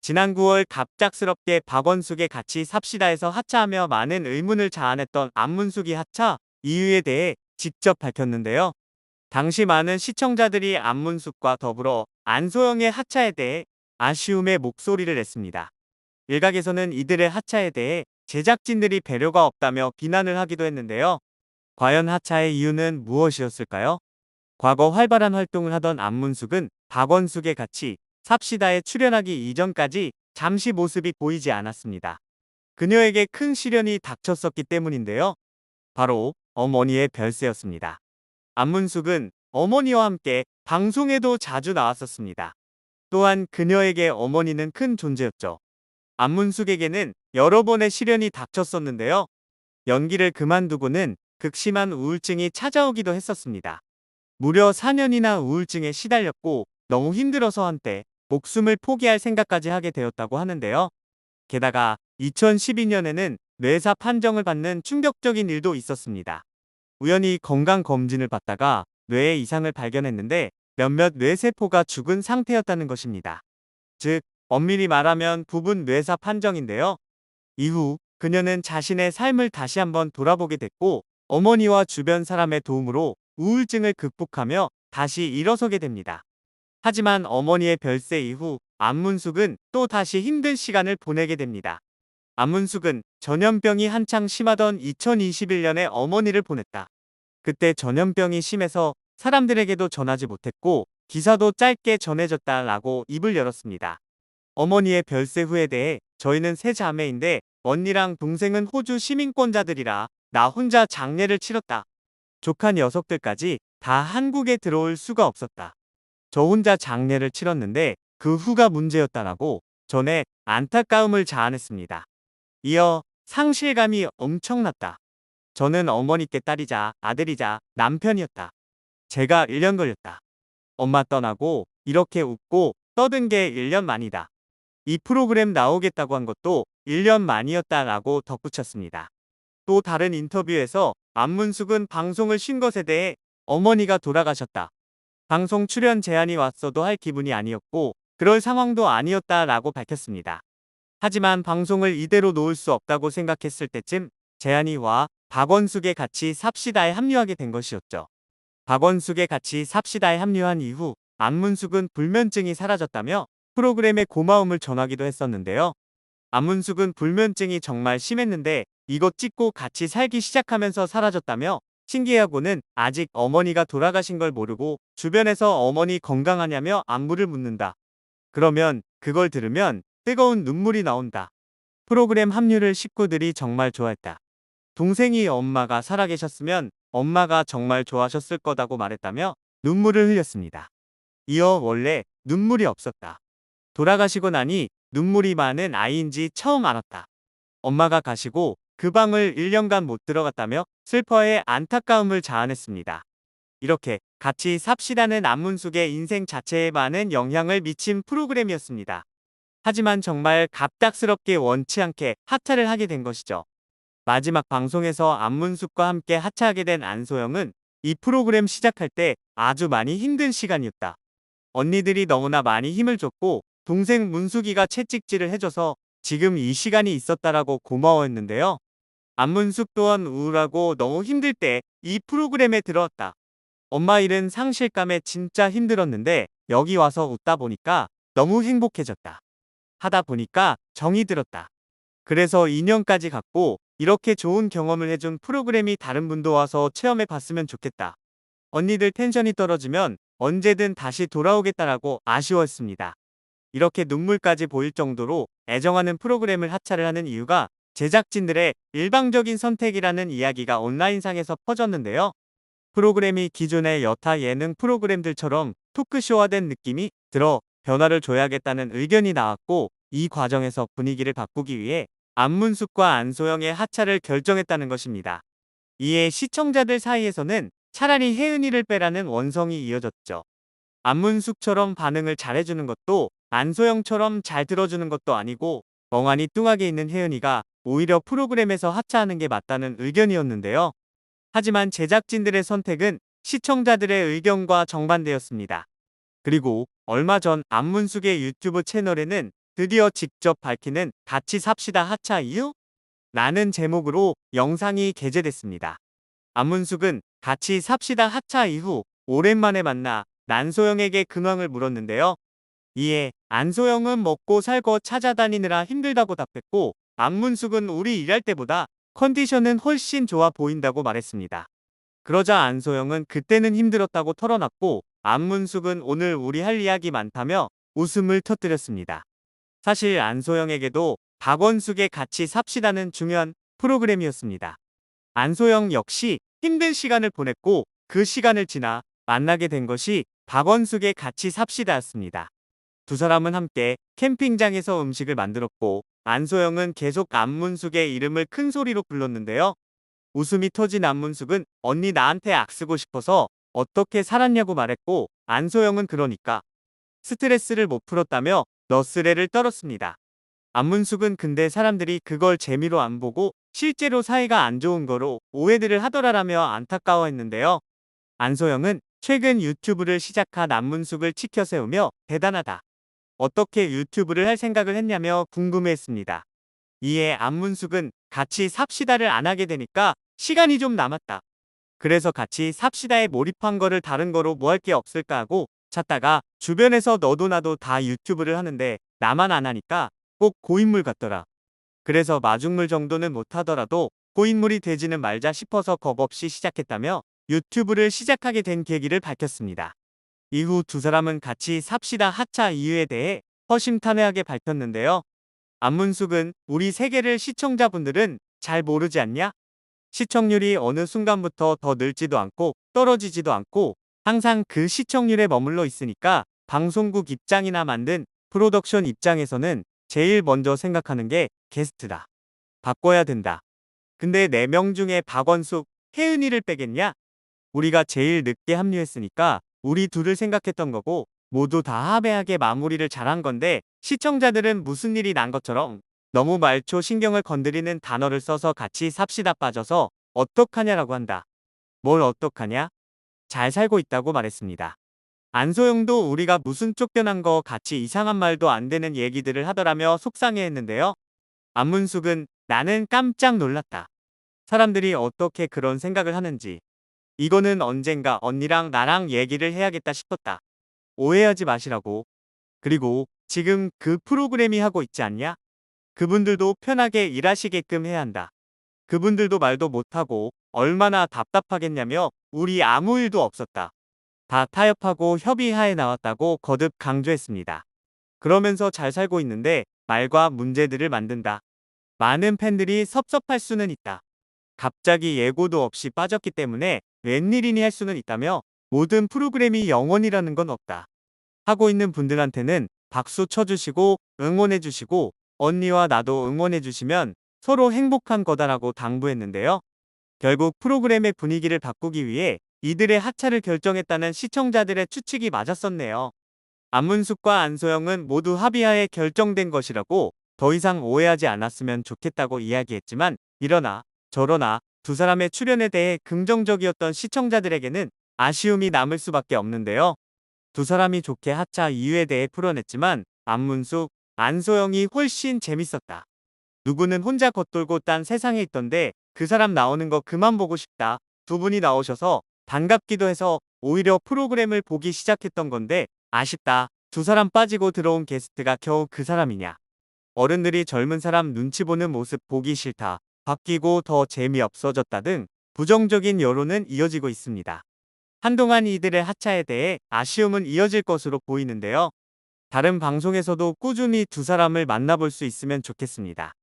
지난 9월 갑작스럽게 박원숙의 같이 삽시다에서 하차하며 많은 의문을 자아냈던 안문숙이 하차 이유에 대해 직접 밝혔는데요. 당시 많은 시청자들이 안문숙과 더불어 안소영의 하차에 대해 아쉬움의 목소리를 냈습니다. 일각에서는 이들의 하차에 대해 제작진들이 배려가 없다며 비난을 하기도 했는데요. 과연 하차의 이유는 무엇이었을까요? 과거 활발한 활동을 하던 안문숙은 박원숙의 같이 삽시다에 출연하기 이전까지 잠시 모습이 보이지 않았습니다. 그녀에게 큰 시련이 닥쳤었기 때문인데요. 바로 어머니의 별세였습니다. 안문숙은 어머니와 함께 방송에도 자주 나왔었습니다. 또한 그녀에게 어머니는 큰 존재였죠. 안문숙에게는 여러 번의 시련이 닥쳤었는데요. 연기를 그만두고는 극심한 우울증이 찾아오기도 했었습니다. 무려 4년이나 우울증에 시달렸고 너무 힘들어서 한때 목숨을 포기할 생각까지 하게 되었다고 하는데요. 게다가 2012년에는 뇌사 판정을 받는 충격적인 일도 있었습니다. 우연히 건강검진을 받다가 뇌에 이상을 발견했는데 몇몇 뇌세포가 죽은 상태였다는 것입니다. 즉, 엄밀히 말하면 부분 뇌사 판정인데요. 이후 그녀는 자신의 삶을 다시 한번 돌아보게 됐고 어머니와 주변 사람의 도움으로 우울증을 극복하며 다시 일어서게 됩니다. 하지만 어머니의 별세 이후 안문숙은 또 다시 힘든 시간을 보내게 됩니다. 안문숙은 전염병이 한창 심하던 2021년에 어머니를 보냈다. 그때 전염병이 심해서 사람들에게도 전하지 못했고 기사도 짧게 전해졌다라고 입을 열었습니다. 어머니의 별세 후에 대해 저희는 세 자매인데 언니랑 동생은 호주 시민권자들이라 나 혼자 장례를 치렀다. 조카 녀석들까지 다 한국에 들어올 수가 없었다. 저 혼자 장례를 치렀는데 그 후가 문제였다라고 전에 안타까움을 자아냈습니다. 이어 상실감이 엄청났다. 저는 어머니께 딸이자 아들이자 남편이었다. 제가 1년 걸렸다. 엄마 떠나고 이렇게 웃고 떠든 게 1년 만이다. 이 프로그램 나오겠다고 한 것도 1년 만이었다라고 덧붙였습니다. 또 다른 인터뷰에서 안문숙은 방송을 쉰 것에 대해 어머니가 돌아가셨다. 방송 출연 제안이 왔어도 할 기분이 아니었고 그럴 상황도 아니었다라고 밝혔습니다. 하지만 방송을 이대로 놓을 수 없다고 생각했을 때쯤 제안이 와 박원숙의 같이 삽시다에 합류하게 된 것이었죠. 박원숙의 같이 삽시다에 합류한 이후 안문숙은 불면증이 사라졌다며 프로그램에 고마움을 전하기도 했었는데요. 안문숙은 불면증이 정말 심했는데 이것 찍고 같이 살기 시작하면서 사라졌다며 신기해하고는 아직 어머니가 돌아가신 걸 모르고 주변에서 어머니 건강하냐며 안부를 묻는다. 그러면 그걸 들으면 뜨거운 눈물이 나온다. 프로그램 합류를 식구들이 정말 좋아했다. 동생이 엄마가 살아계셨으면 엄마가 정말 좋아하셨을 거다고 말했다며 눈물을 흘렸습니다. 이어 원래 눈물이 없었다. 돌아가시고 나니 눈물이 많은 아이인지 처음 알았다. 엄마가 가시고 그 방을 1년간 못 들어갔다며 슬퍼해 안타까움을 자아냈습니다. 이렇게 같이 삽시다는 안문숙의 인생 자체에 많은 영향을 미친 프로그램이었습니다. 하지만 정말 갑작스럽게 원치 않게 하차를 하게 된 것이죠. 마지막 방송에서 안문숙과 함께 하차하게 된 안소영은 이 프로그램 시작할 때 아주 많이 힘든 시간이었다. 언니들이 너무나 많이 힘을 줬고 동생 문숙이가 채찍질을 해줘서 지금 이 시간이 있었다라고 고마워했는데요. 안문숙 또한 우울하고 너무 힘들 때 이 프로그램에 들어왔다. 엄마 일은 상실감에 진짜 힘들었는데 여기 와서 웃다 보니까 너무 행복해졌다. 하다 보니까 정이 들었다. 그래서 2년까지 갔고 이렇게 좋은 경험을 해준 프로그램이 다른 분도 와서 체험해 봤으면 좋겠다. 언니들 텐션이 떨어지면 언제든 다시 돌아오겠다라고 아쉬워했습니다. 이렇게 눈물까지 보일 정도로 애정하는 프로그램을 하차를 하는 이유가 제작진들의 일방적인 선택이라는 이야기가 온라인상에서 퍼졌는데요. 프로그램이 기존의 여타 예능 프로그램들처럼 토크쇼화된 느낌이 들어 변화를 줘야겠다는 의견이 나왔고 이 과정에서 분위기를 바꾸기 위해 안문숙과 안소영의 하차를 결정했다는 것입니다. 이에 시청자들 사이에서는 차라리 혜은이를 빼라는 원성이 이어졌죠. 안문숙처럼 반응을 잘해주는 것도 안소영처럼 잘 들어주는 것도 아니고 멍하니 뚱하게 있는 혜은이가 오히려 프로그램에서 하차하는 게 맞다는 의견이었는데요. 하지만 제작진들의 선택은 시청자들의 의견과 정반대였습니다. 그리고 얼마 전 안문숙의 유튜브 채널에는 드디어 직접 밝히는 같이 삽시다 하차 이유? 라는 제목으로 영상이 게재됐습니다. 안문숙은 같이 삽시다 하차 이후 오랜만에 만나 안소영에게 근황을 물었는데요. 이에 안소영은 먹고 살고 찾아다니느라 힘들다고 답했고, 안문숙은 우리 일할 때보다 컨디션은 훨씬 좋아 보인다고 말했습니다. 그러자 안소영은 그때는 힘들었다고 털어놨고, 안문숙은 오늘 우리 할 이야기 많다며 웃음을 터뜨렸습니다. 사실 안소영에게도 박원숙의 같이 삽시다는 중요한 프로그램이었습니다. 안소영 역시 힘든 시간을 보냈고, 그 시간을 지나 만나게 된 것이 박원숙의 같이 삽시다였습니다. 두 사람은 함께 캠핑장에서 음식을 만들었고, 안소영은 계속 안문숙의 이름을 큰 소리로 불렀는데요. 웃음이 터진 안문숙은 언니 나한테 악쓰고 싶어서 어떻게 살았냐고 말했고, 안소영은 그러니까 스트레스를 못 풀었다며 너스레를 떨었습니다. 안문숙은 근데 사람들이 그걸 재미로 안 보고 실제로 사이가 안 좋은 거로 오해들을 하더라라며 안타까워했는데요. 안소영은 최근 유튜브를 시작한 안문숙을 치켜 세우며 대단하다, 어떻게 유튜브를 할 생각을 했냐며 궁금해했습니다. 이에 안문숙은 같이 삽시다를 안 하게 되니까 시간이 좀 남았다, 그래서 같이 삽시다에 몰입한 거를 다른 거로 뭐 할 게 없을까 하고 찾다가 주변에서 너도 나도 다 유튜브를 하는데 나만 안 하니까 꼭 고인물 같더라. 그래서 마중물 정도는 못하더라도 고인물이 되지는 말자 싶어서 겁 없이 시작했다며 유튜브를 시작하게 된 계기를 밝혔습니다. 이후 두 사람은 같이 삽시다 하차 이유에 대해 허심탄회하게 밝혔는데요. 안문숙은 우리 세계를 시청자분들은 잘 모르지 않냐? 시청률이 어느 순간부터 더 늘지도 않고 떨어지지도 않고 항상 그 시청률에 머물러 있으니까 방송국 입장이나 만든 프로덕션 입장에서는 제일 먼저 생각하는 게 게스트다, 바꿔야 된다. 근데 4명 중에 박원숙, 혜은이를 빼겠냐? 우리가 제일 늦게 합류했으니까 우리 둘을 생각했던 거고, 모두 다 합의하게 마무리를 잘한 건데, 시청자들은 무슨 일이 난 것처럼 너무 말초 신경을 건드리는 단어를 써서 같이 삽시다 빠져서 어떡하냐라고 한다. 뭘 어떡하냐? 잘 살고 있다고 말했습니다. 안소영도 우리가 무슨 쫓겨난 거 같이 이상한 말도 안 되는 얘기들을 하더라며 속상해했는데요. 안문숙은 나는 깜짝 놀랐다, 사람들이 어떻게 그런 생각을 하는지. 이거는 언젠가 언니랑 나랑 얘기를 해야겠다 싶었다. 오해하지 마시라고. 그리고 지금 그 프로그램이 하고 있지 않냐? 그분들도 편하게 일하시게끔 해야 한다. 그분들도 말도 못하고 얼마나 답답하겠냐며 우리 아무 일도 없었다, 다 타협하고 협의하에 나왔다고 거듭 강조했습니다. 그러면서 잘 살고 있는데 말과 문제들을 만든다. 많은 팬들이 섭섭할 수는 있다. 갑자기 예고도 없이 빠졌기 때문에 웬일이니 할 수는 있다며 모든 프로그램이 영원이라는 건 없다. 하고 있는 분들한테는 박수 쳐주시고 응원해주시고 언니와 나도 응원해주시면 서로 행복한 거다라고 당부했는데요. 결국 프로그램의 분위기를 바꾸기 위해 이들의 하차를 결정했다는 시청자들의 추측이 맞았었네요. 안문숙과 안소영은 모두 합의하에 결정된 것이라고 더 이상 오해하지 않았으면 좋겠다고 이야기했지만, 이러나 저러나 두 사람의 출연에 대해 긍정적이었던 시청자들에게는 아쉬움이 남을 수밖에 없는데요. 두 사람이 좋게 하차 이유에 대해 풀어냈지만 안문숙, 안소영이 훨씬 재밌었다. 누구는 혼자 겉돌고 딴 세상에 있던데 그 사람 나오는 거 그만 보고 싶다. 두 분이 나오셔서 반갑기도 해서 오히려 프로그램을 보기 시작했던 건데 아쉽다. 두 사람 빠지고 들어온 게스트가 겨우 그 사람이냐. 어른들이 젊은 사람 눈치 보는 모습 보기 싫다, 바뀌고 더 재미없어졌다 등 부정적인 여론은 이어지고 있습니다. 한동안 이들의 하차에 대해 아쉬움은 이어질 것으로 보이는데요. 다른 방송에서도 꾸준히 두 사람을 만나볼 수 있으면 좋겠습니다.